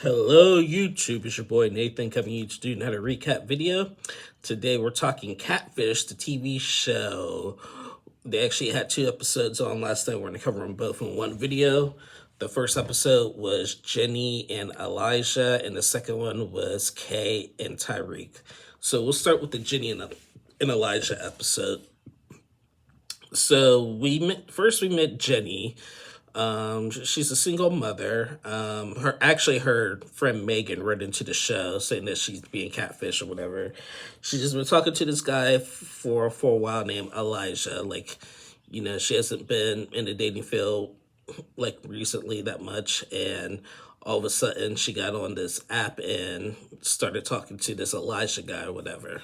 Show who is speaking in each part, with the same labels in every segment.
Speaker 1: Hello YouTube, it's your boy Nathan coming to do another recap video. Today we're talking Catfish, the TV show. They actually had 2 episodes on last night. We're going to cover them both in one video. The first episode was Jeni and Elijah, and the second one was Kay and Tyreek. So we'll start with the Jeni and Elijah episode. So we met Jeni. She's a single mother. Her friend Megan read into the show saying that she's being catfish or whatever. She's just been talking to this guy for a while named Elijah. She hasn't been in the dating field recently that much, and all of a sudden she got on this app and started talking to this Elijah guy or whatever.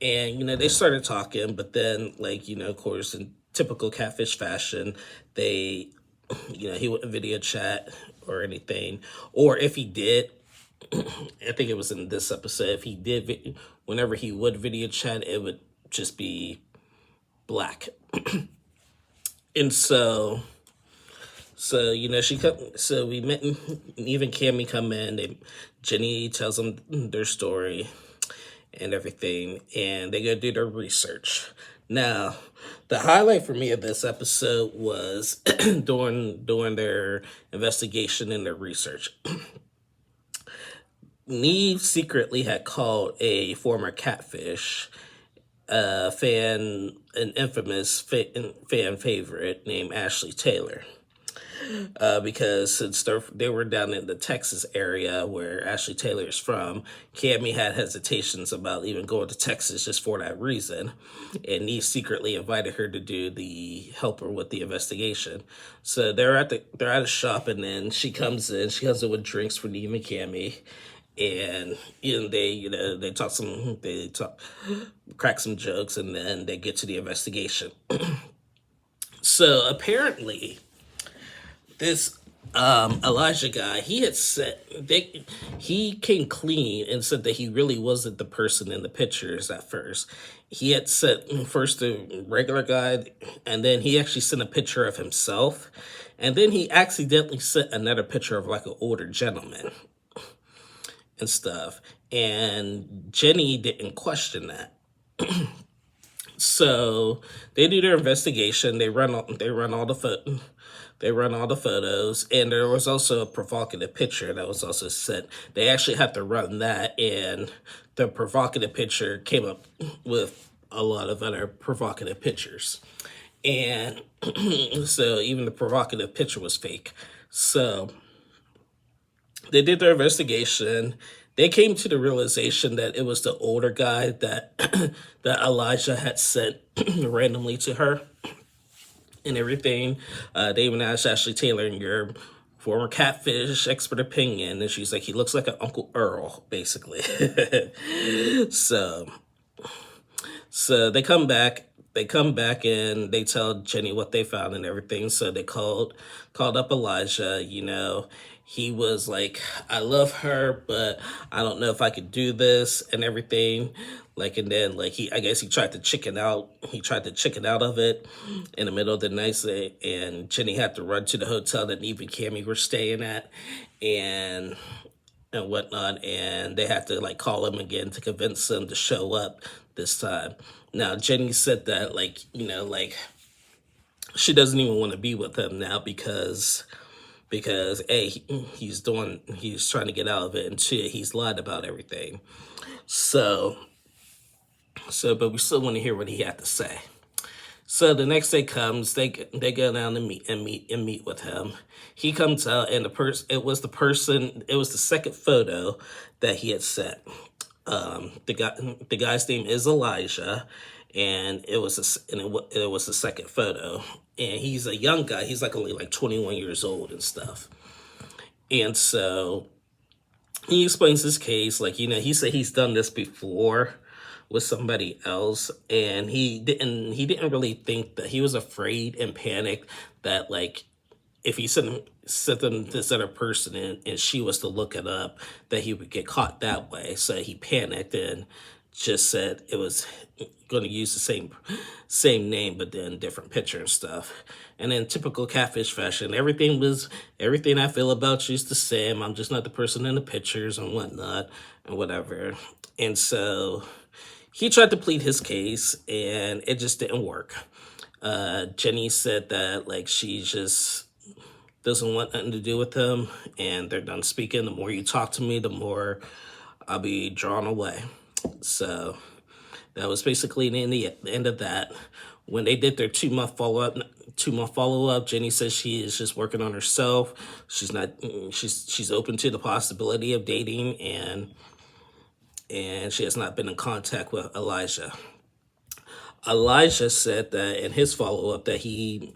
Speaker 1: And, they started talking, but then, of course, in typical catfish fashion, he wouldn't video chat or anything. Or if he did, I think it was in this episode, if he did, whenever he would video chat, it would just be black. And so we met, and even Cammy come in, Jeni tells them their story and everything, and they go do their research. Now, the highlight for me of this episode was during their investigation and their research. Neve secretly had called a former Catfish fan, an infamous fan favorite named Ashley Taylor. Because since they were down in the Texas area where Ashley Taylor is from, Cammy had hesitations about even going to Texas just for that reason. And he secretly invited her to help her with the investigation. So they're at a shop, and then she comes in with drinks for Neve and Cammy. And they crack some jokes, and then they get to the investigation. So apparently, this Elijah guy, he came clean and said that he really wasn't the person in the pictures at first. He had sent first the regular guy, and then he actually sent a picture of himself, and then he accidentally sent another picture of an older gentleman and stuff. And Jeni didn't question that. So they do their investigation. They run all the photos, and there was also a provocative picture that was also sent. They actually had to run that, and the provocative picture came up with a lot of other provocative pictures. And so even the provocative picture was fake. So they did their investigation. They came to the realization that it was the older guy that that Elijah had sent randomly to her and everything. They even asked Ashley Taylor, in your former Catfish expert opinion, and she's like, he looks like an Uncle Earl, basically. So they come back and they tell Jeni what they found and everything. So they called up Elijah. He was like, I love her, but I don't know if I could do this and everything. And then I guess he tried to chicken out. He tried to chicken out of it in the middle of the night, and Jeni had to run to the hotel that Neve and Cammy were staying at and whatnot, and they had to call him again to convince him to show up this time. Now Jeni said that she doesn't even want to be with him now because A, he's trying to get out of it, and 2, he's lied about everything. But we still want to hear what he had to say. So the next day comes, they go down and meet with him. He comes out, and it was the second photo that he had sent. The guy's name is Elijah, and it was the second photo. And he's a young guy. He's only 21 years old and stuff. And so he explains his case. He said he's done this before with somebody else, and he didn't really think that, he was afraid and panicked that if he sent them this other person and she was to look it up, that he would get caught that way. So he panicked and just said it was going to use the same name, but then different picture and stuff. And in typical Catfish fashion, everything I feel about you is the same. I'm just not the person in the pictures and whatnot and whatever. And so he tried to plead his case, and it just didn't work. Jeni said that like she just doesn't want nothing to do with him, and they're done speaking. The more you talk to me, the more I'll be drawn away. So that was basically the end of that. When they did their 2-month follow-up, Jeni says she is just working on herself. She's open to the possibility of dating, and she has not been in contact with Elijah. Elijah said that in his follow-up that he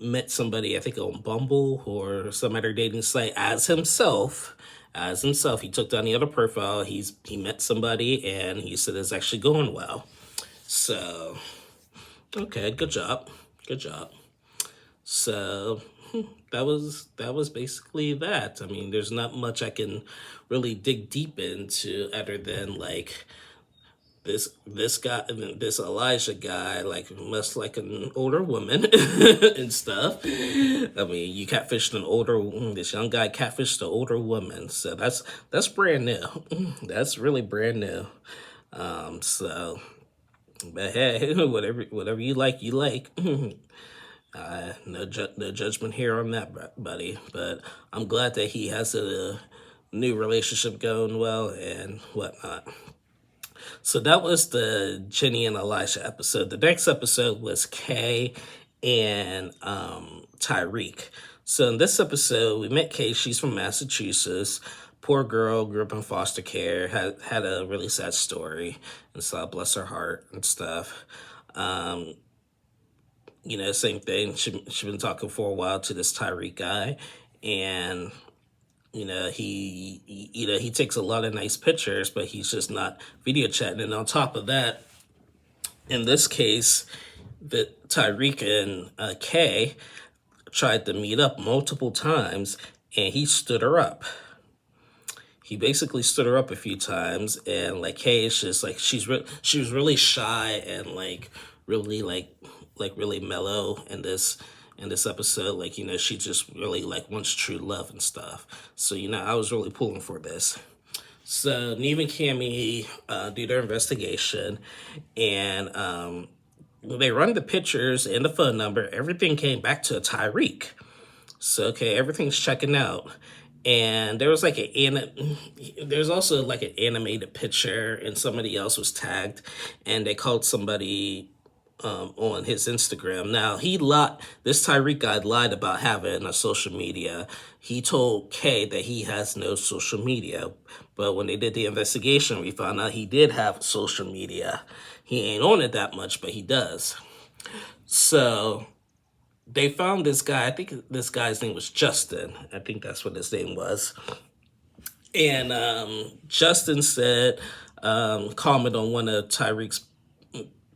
Speaker 1: met somebody, I think on Bumble or some other dating site as himself. He took down the other profile. He met somebody, and he said it's actually going well. So, okay, good job. So that was basically that. I mean, there's not much I can really dig deep into other than like this Elijah guy like must like an older woman and stuff. I mean, this young guy catfished an older woman, so that's brand new. That's really brand new. So, but hey, whatever you like, you like. No judgment here on that, buddy. But I'm glad that he has a new relationship going well and whatnot. So that was the Jeni and Elijah episode. The next episode was Kay and Tyreek. So in this episode, we met Kay. She's from Massachusetts. Poor girl, grew up in foster care, had a really sad story, and so bless her heart and stuff. Same thing. She been talking for a while to this Tyreek guy, and he takes a lot of nice pictures, but he's just not video chatting. And on top of that, in this case, the Tyreek and Kay tried to meet up multiple times, and he stood her up. He basically stood her up a few times, and like Kay is just like she was really shy and really mellow in this episode. Like, she just really like wants true love and stuff. So, I was really pulling for this. So Neve and Cammy do their investigation, and they run the pictures and the phone number. Everything came back to Tyreek. So, okay, everything's checking out. And there was there's also like an animated picture, and somebody else was tagged, and they called somebody on his Instagram. Now, this Tyreek guy lied about having a social media. He told Kay that he has no social media, but when they did the investigation, we found out he did have social media. He ain't on it that much, but he does. So they found this guy. I think this guy's name was Justin. I think that's what his name was. And Justin said, comment on one of Tyreek's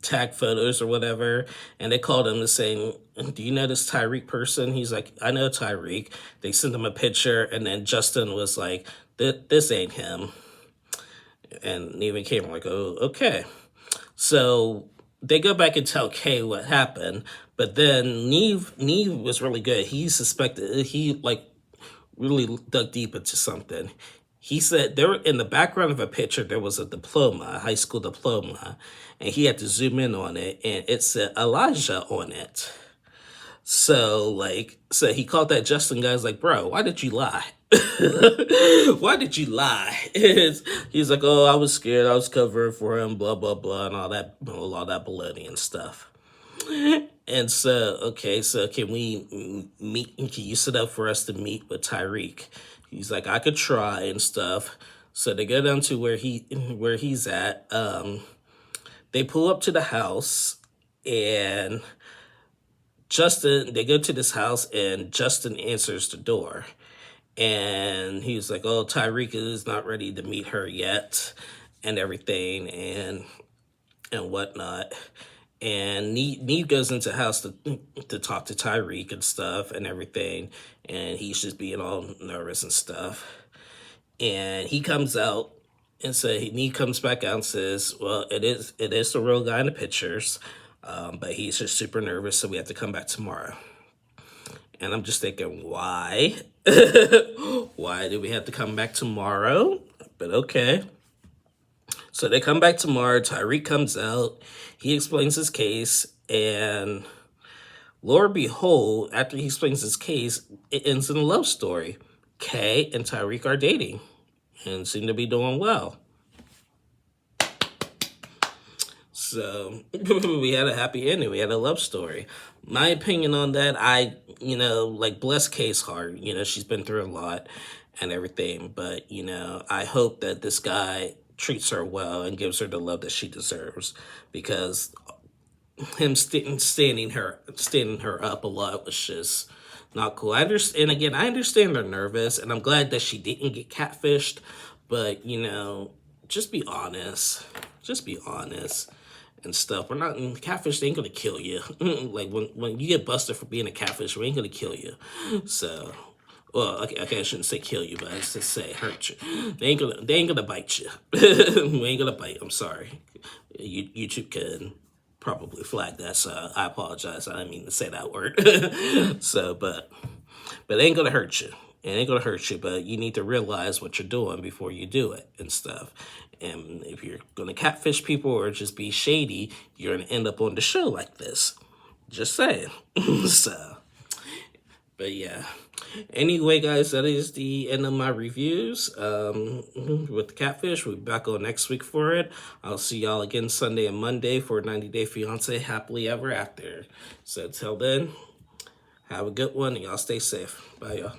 Speaker 1: tag photos or whatever, and they called him and saying, do you know this Tyreek person? He's like, I know Tyreek. They sent him a picture, and then Justin was like, this ain't him. And Neve and Kay were like, oh, okay. So they go back and tell Kay what happened, but then Neve was really good. He really dug deep into something. He said there in the background of a picture, there was a high school diploma, and he had to zoom in on it, and it said Elijah on it. So he called that Justin guy. He's like, bro, why did you lie? Why did you lie? He's like, oh, I was scared. I was covering for him, blah, blah, blah, and all that baloney and stuff. And so can we meet? Can you set up for us to meet with Tyreek? He's like, I could try and stuff. So they go down to where he's at. They pull up to the house, and they go to this house, and Justin answers the door. And he's like, oh, Tyreek is not ready to meet her yet, and everything, and whatnot. And Neve goes into the house to talk to Tyreek and stuff and everything, and he's just being all nervous and stuff. And he comes out, And so he comes back out and says, well, it is the real guy in the pictures, but he's just super nervous, so we have to come back tomorrow. And I'm just thinking, why? Why do we have to come back tomorrow? But okay. So they come back tomorrow. Tyreek comes out. He explains his case. And lo and behold, after he explains his case, it ends in a love story. Kay and Tyreek are dating and seem to be doing well. So we had a happy ending. We had a love story. My opinion on that, like, bless Kay's heart. She's been through a lot and everything. But, I hope that this guy treats her well and gives her the love that she deserves. Because him standing her up a lot was just not cool. I understand they're nervous, and I'm glad that she didn't get catfished. But, just be honest. Just be honest. And stuff. We're not catfish. They ain't gonna kill you. Like when you get busted for being a catfish, we ain't gonna kill you. So, well, okay, I shouldn't say kill you, but I should say hurt you. They ain't gonna bite you. We ain't gonna bite. I'm sorry. YouTube can probably flag that, so I apologize. I didn't mean to say that word. So, but they ain't gonna hurt you. It ain't gonna hurt you, but you need to realize what you're doing before you do it and stuff. And if you're gonna catfish people or just be shady, you're gonna end up on the show like this. Just saying. So, but yeah. Anyway, guys, that is the end of my reviews with the Catfish. We'll be back on next week for it. I'll see y'all again Sunday and Monday for 90 Day Fiance Happily Ever After. So, till then, have a good one and y'all stay safe. Bye, y'all.